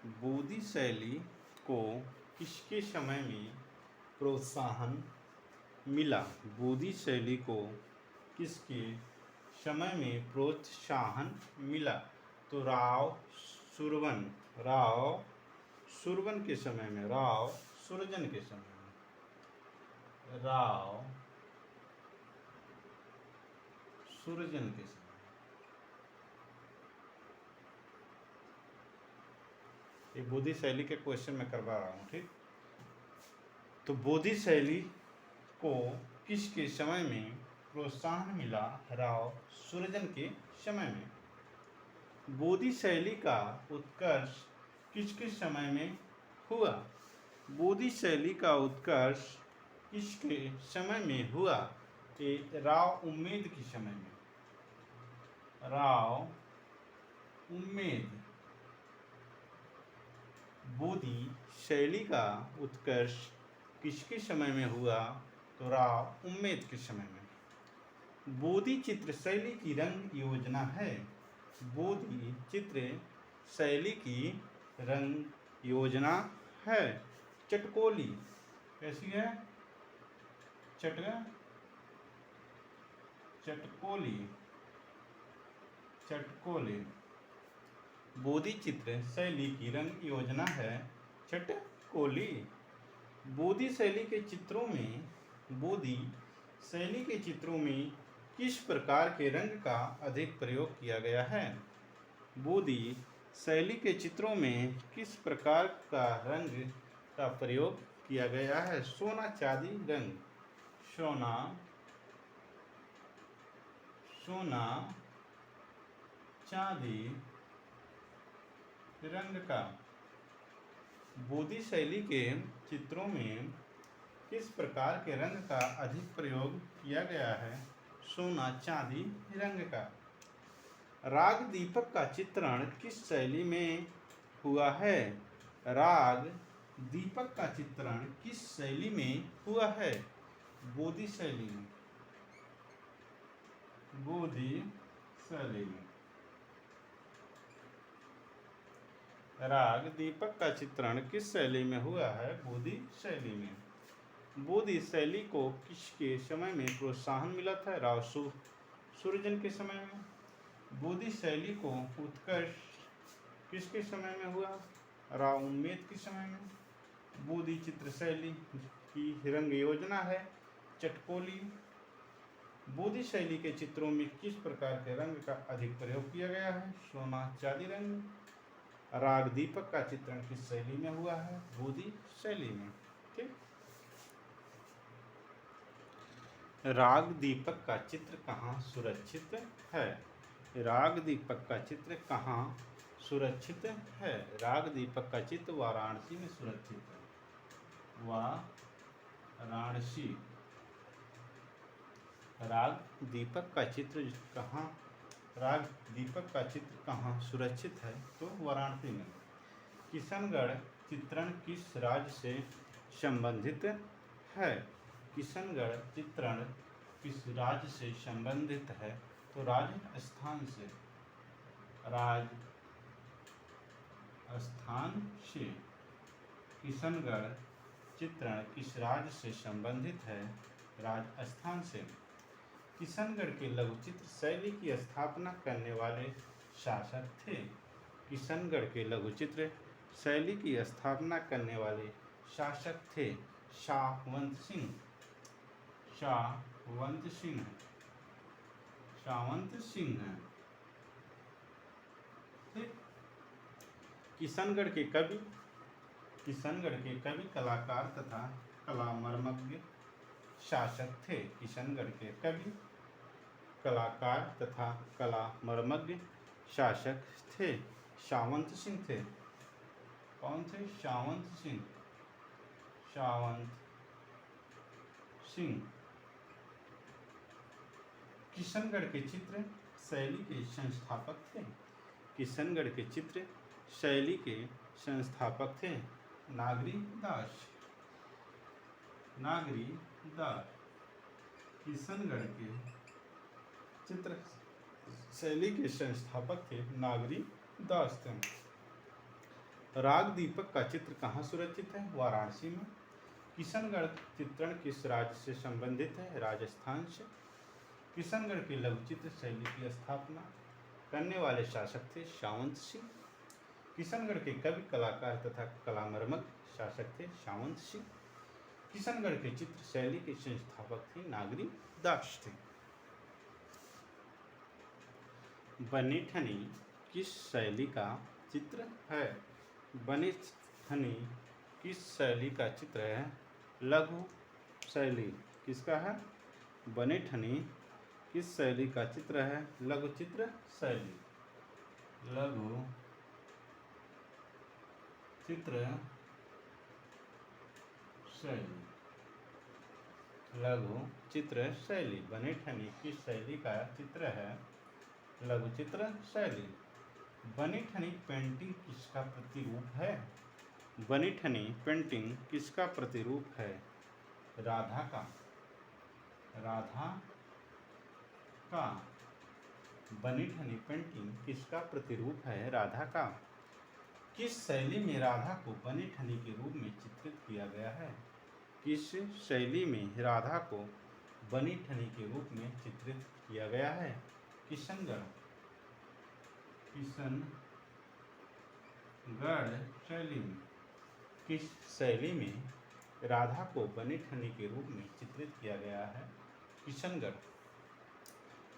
बोधि शैली को किसके समय में प्रोत्साहन मिला? बोधि शैली को किसके समय में प्रोत्साहन मिला? तो राव सुरवन के समय में, राव सुरजन के समय में, राव सुरजन के समय। ये बोधि शैली के क्वेश्चन में करवा रहा हूँ, ठीक। तो बोधि शैली को किसके समय में प्रोत्साहन मिला? राव सुरजन के समय में। बोधि शैली का उत्कर्ष किसके समय में हुआ? बोधि शैली का उत्कर्ष किसके समय में हुआ? ये राव उम्मेद के समय में, राव उम्मेद। बोधि शैली का उत्कर्ष किसके समय में हुआ? तो राव उम्मेद के समय में। बोधि चित्र शैली की रंग योजना है। बोधि चित्र शैली की रंग योजना है। चटकोली कैसी है? चटकोली। बोधि चित्र शैली की रंग योजना है चटकोली। बोधि शैली के चित्रों में किस प्रकार के रंग का अधिक प्रयोग किया गया है? बोधि शैली के चित्रों में किस प्रकार का रंग का प्रयोग किया गया है? सोना चांदी रंग, सोना चांदी रंग का। बोधि शैली के चित्रों में किस प्रकार के रंग का अधिक प्रयोग किया गया है? सोना चांदी रंग का। राग दीपक का चित्रण किस शैली में हुआ है? राग दीपक का चित्रण किस शैली में हुआ है? बोधि शैली में, बोधि शैली में। राग दीपक का चित्रण किस शैली में हुआ है? बोधि शैली में। बोधि शैली को किसके समय में प्रोत्साहन मिला था? राव सुरजन के समय में। बोधि शैली को उत्कर्ष किसके समय में हुआ? राव उम्मेद के समय में। बोधि चित्र शैली की रंग योजना है चटकोली। बोधि शैली के चित्रों में किस प्रकार के रंग का अधिक प्रयोग किया गया है? सोना चांदी रंग। राग दीपक का चित्रण किस शैली में हुआ है? बोधि शैली में, ठीक। राग दीपक का चित्र कहाँ सुरक्षित है? राग दीपक का चित्र कहाँ सुरक्षित है? राग दीपक का चित्र वाराणसी में सुरक्षित है। वाराणसी। राग दीपक का चित्र कहाँ सुरक्षित है? तो वाराणसी में। किशनगढ़ चित्रण किस राज्य से संबंधित है? किशनगढ़ चित्रण किस राज्य से संबंधित है? तो राजस्थान से, राजस्थान से। किशनगढ़ चित्रण किस राज्य से संबंधित है? राजस्थान से। किशनगढ़ के लघुचित्र शैली की स्थापना करने वाले शासक थे। किशनगढ़ के लघुचित्र शैली की स्थापना करने वाले शासक थे शाहवंत सिंह। ठीक। किशनगढ़ के कवि कलाकार तथा कलामर्मज्ञ शासक थे। किशनगढ़ के कवि कलाकार तथा कलामर्मज्ञ शासक थे शाहवंत सिंह थे। कौन थे? शाहवंत सिंह। किशनगढ़ के चित्र शैली के संस्थापक थे। किशनगढ़ के चित्र शैली के संस्थापक थे नागरी दास। किशनगढ़ के चित्र शैली के संस्थापक थे नागरी दास थे। राग दीपक का चित्र कहाँ सुरक्षित है? वाराणसी में। किशनगढ़ चित्रण किस राज्य से संबंधित है? राजस्थान से। किशनगढ़ की लघु चित्र शैली की स्थापना करने वाले शासक थे सावंत सिंह। किशनगढ़ के कवि, कलाकार तथा कलामर्मक शासक थे सावंत सिंह। किशनगढ़ के चित्र शैली के संस्थापक थे नागरी दास थे। बनीठनी किस शैली का चित्र है? बनीठनी किस शैली का चित्र है? लघु शैली। किसका है? बनीठनी किस शैली का चित्र है? लघु चित्र शैली। लघु चित्र शैली। लघु चित्र शैली। बनीठनी किस शैली का चित्र है? लघु चित्र शैली। बनीठनी पेंटिंग किसका प्रतिरूप है? बनीठनी पेंटिंग किसका प्रतिरूप है? राधा का। राधा का। बनीठनी पेंटिंग किसका प्रतिरूप है? राधा का। किस शैली में राधा को बनीठनी के रूप में चित्रित किया गया है? किस शैली में राधा को बनीठनी के रूप में चित्रित किया गया है? किशनगढ़। किशनगढ़ शैली में। किस शैली में राधा को बनीठनी के रूप में चित्रित किया गया है? किशनगढ़।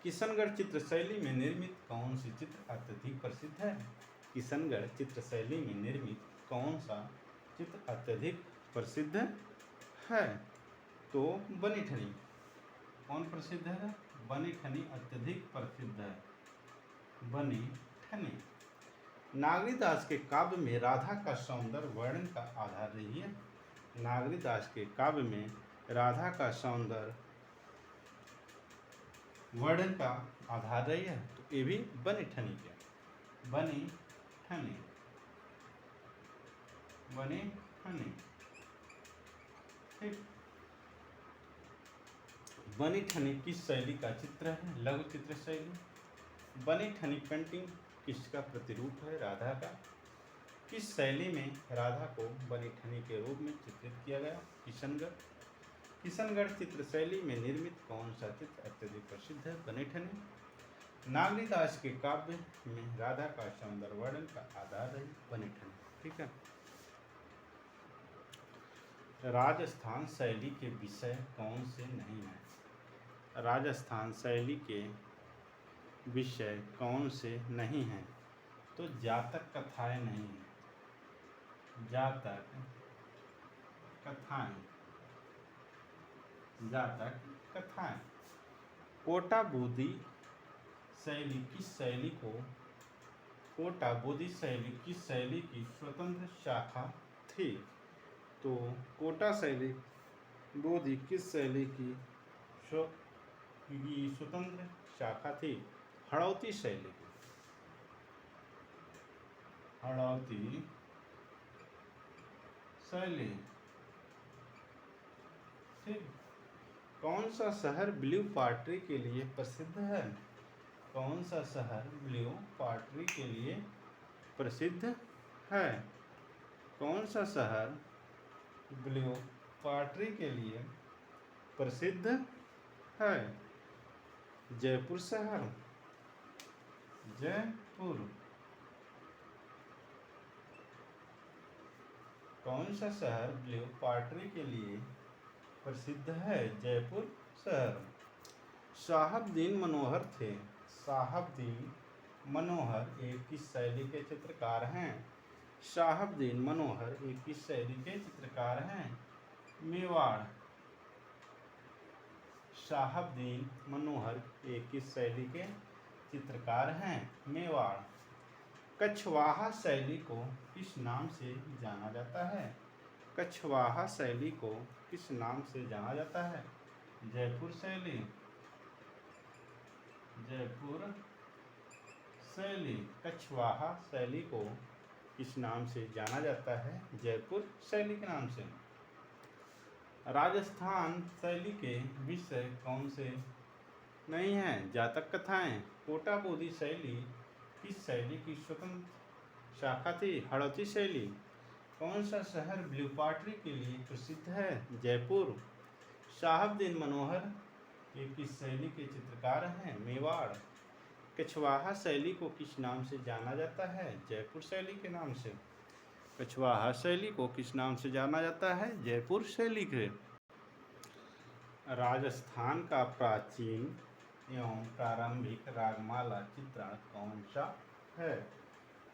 किशनगढ़ चित्र शैली में निर्मित कौन सी चित्र अत्यधिक प्रसिद्ध है? किशनगढ़ चित्र शैली में निर्मित कौन सा चित्र अत्यधिक प्रसिद्ध है? तो बनीठनी। कौन प्रसिद्ध है? बनीठनी अत्यधिक प्रसिद्ध है। बनीठनी। नागरीदास के काव्य में राधा का सौंदर्य वर्णन का आधार रही है। नागरीदास के काव्य में राधा का सौंदर्य वर्णन का आधार रही है, तो ये भी बनीठनी के। बनीठनी। बनीठनी। ठीक। बनीठनी किस शैली का चित्र है? लघु चित्र शैली। बनीठनी पेंटिंग किसका प्रतिरूप है? राधा का। किस शैली में राधा को बनीठनी के रूप में चित्रित किया गया? किशनगढ़। किशनगढ़ चित्र शैली में निर्मित कौन सा चित्र अत्यधिक प्रसिद्ध है? बनीठनी। नागरीदास के काव्य में राधा का सौंदर्य वर्णन का आधार है बनीठनी। ठीक है। राजस्थान शैली के विषय कौन से नहीं है? राजस्थान शैली के विषय कौन से नहीं हैं? तो जातक कथाएं नहीं हैं। जातक कथाएं। जातक कथाएं। कोटा बोधी शैली किस शैली को? कोटा बोधी शैली किस शैली की स्वतंत्र शाखा थी? तो कोटा शैली बोधी किस शैली की स्वतंत्र शाखा थी? हड़ौती शैली की। हड़ौती शैली। ठीक। कौन सा शहर ब्लू पॉटरी के लिए प्रसिद्ध है? कौन सा शहर ब्लू पॉटरी के लिए प्रसिद्ध है? कौन सा शहर ब्लू पॉटरी के लिए प्रसिद्ध है? जयपुर शहर। जयपुर। कौन सा शहर ब्लू पॉटरी के लिए प्रसिद्ध है? जयपुर शहर। साहबदीन मनोहर थे। साहबदीन मनोहर एक किस शैली के चित्रकार हैं? साहबदीन मनोहर एक किस शैली के चित्रकार हैं? मेवाड़। साहबदीन मनोहर एक किस शैली के चित्रकार हैं? मेवाड़। कछवाहा शैली को किस नाम से जाना जाता है? कछवाहा शैली को किस नाम से जाना जाता है? जयपुर शैली। जयपुर शैली। कछवाहा शैली को किस नाम से जाना जाता है? जयपुर शैली के नाम से। राजस्थान शैली के विषय कौन से नहीं हैं? जातक कथाएं। कोटा बोधी शैली किस शैली की स्वतंत्र शाखा थी हड़ौती शैली। कौन सा शहर ब्लू पॉटरी के लिए प्रसिद्ध है? जयपुर। शहाबुद्दीन मनोहर ये किस शैली के चित्रकार हैं? मेवाड़। कछवाहा शैली को किस नाम से जाना जाता है? जयपुर शैली के नाम से। कछवाहा शैली को किस नाम से जाना जाता है? जयपुर शैली के। राजस्थान का प्राचीन एवं प्रारंभिक रागमाला चित्रण कौन सा है?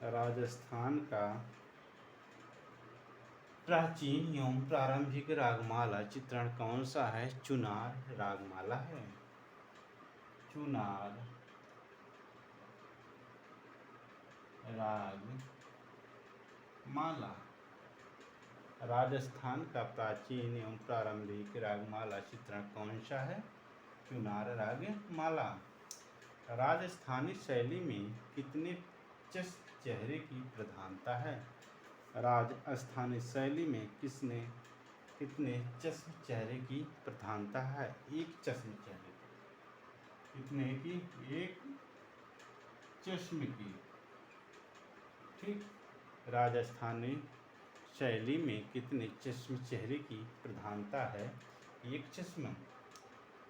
राजस्थान का प्राचीन एवं प्रारंभिक रागमाला चित्रण कौन सा है? चुनार रागमाला है। चुनार रागमाला। राजस्थान का प्राचीन एवं प्रारंभिक रागमाला चित्रण कौन सा है? चुनार रागमाला। राजस्थानी शैली में कितने चेहरे की प्रधानता है? राजस्थानी शैली में कितने चश्म चेहरे की प्रधानता है? एक चश्म चेहरे की। कितने की? एक चश्म की। ठीक। राजस्थानी शैली में कितने चश्म चेहरे की प्रधानता है? एक चश्म।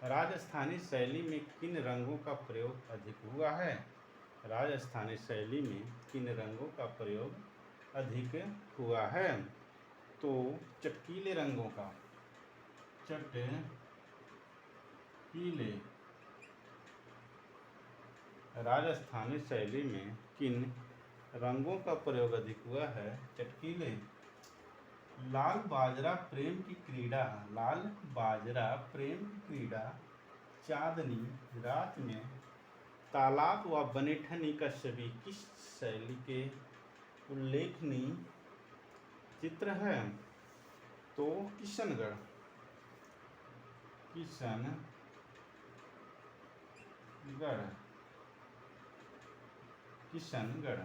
राजस्थानी शैली में किन रंगों का प्रयोग अधिक हुआ है? राजस्थानी शैली में किन रंगों का प्रयोग अधिक हुआ है? तो चटकीले रंगों का। चटकीले राजस्थानी शैली में किन रंगों का प्रयोग अधिक हुआ है? चटकीले। लाल बाजरा प्रेम की क्रीड़ा। लाल बाजरा प्रेम की क्रीड़ा चांदनी रात में तालाब व बनेठनी का छवि किस शैली के उल्लेखनीय चित्र है? तो किशनगढ़। किशनगढ़।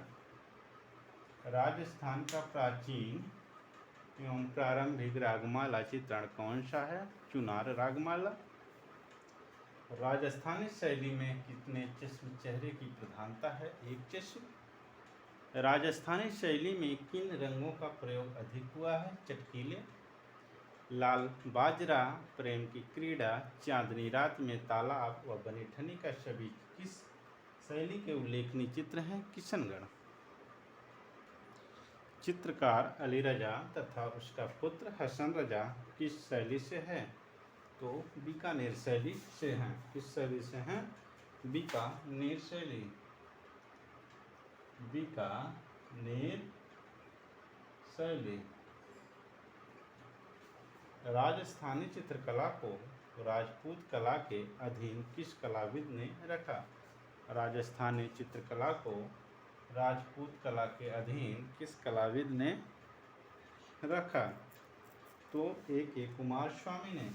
राजस्थान का प्राचीन एवं प्रारंभिक रागमाला चित्रण कौन सा है? चुनार रागमाला। राजस्थानी शैली में कितने चश्म चेहरे की प्रधानता है? एक चश्म। राजस्थानी शैली में किन रंगों का प्रयोग अधिक हुआ है? चटकीले। लाल बाजरा प्रेम की क्रीड़ा चांदनी रात में तालाब व बनेठनी का छवि किस शैली के उल्लेखनीय चित्र हैं? किशनगढ़। चित्रकार अली रजा तथा उसका पुत्र हसन रजा किस शैली से है? तो बीकानेर शैली से हैं। किस शैली से हैं? बीकानेर शैली। बीकानेर शैली। राजस्थानी चित्रकला को राजपूत कला के अधीन किस कलाविद ने रखा? राजस्थानी चित्रकला को राजपूत कला के अधीन किस कलाविद ने रखा? तो A.K. कुमार स्वामी ने।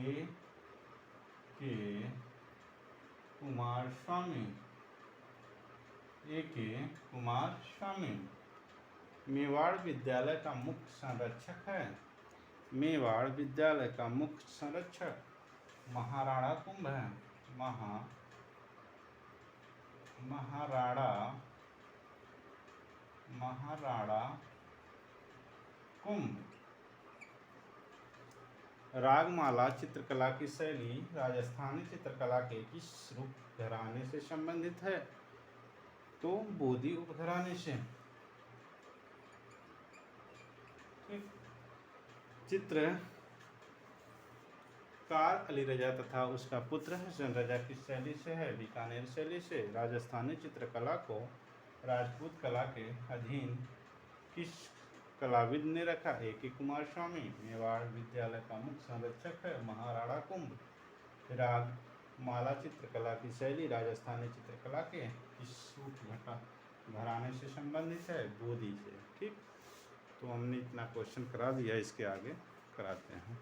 A.K. कुमार स्वामी। A.K. कुमार स्वामी। मेवाड़ विद्यालय का मुख्य संरक्षक है? मेवाड़ विद्यालय का मुख्य संरक्षक महाराणा कुंभ है। महाराणा कुंभ। रागमाला चित्रकला की शैली राजस्थानी चित्रकला के किस रूप घराने से संबंधित है? तो बोधी उपघराने से। चित्रकार अली रजा तथा उसका पुत्र हसन रजा किस शैली से है? बीकानेर शैली से। राजस्थानी चित्रकला को राजपूत कला के अधीन किस कलाविद ने रखा? A.K. कुमार स्वामी। मेवाड़ विद्यालय का मुख्य संरक्षक है महाराणा कुंभ। रागमाला चित्रकला की शैली राजस्थानी चित्रकला के किस घराने से संबंधित है? बोधी से। ठीक। तो हमने इतना क्वेश्चन करा दिया, इसके आगे कराते हैं।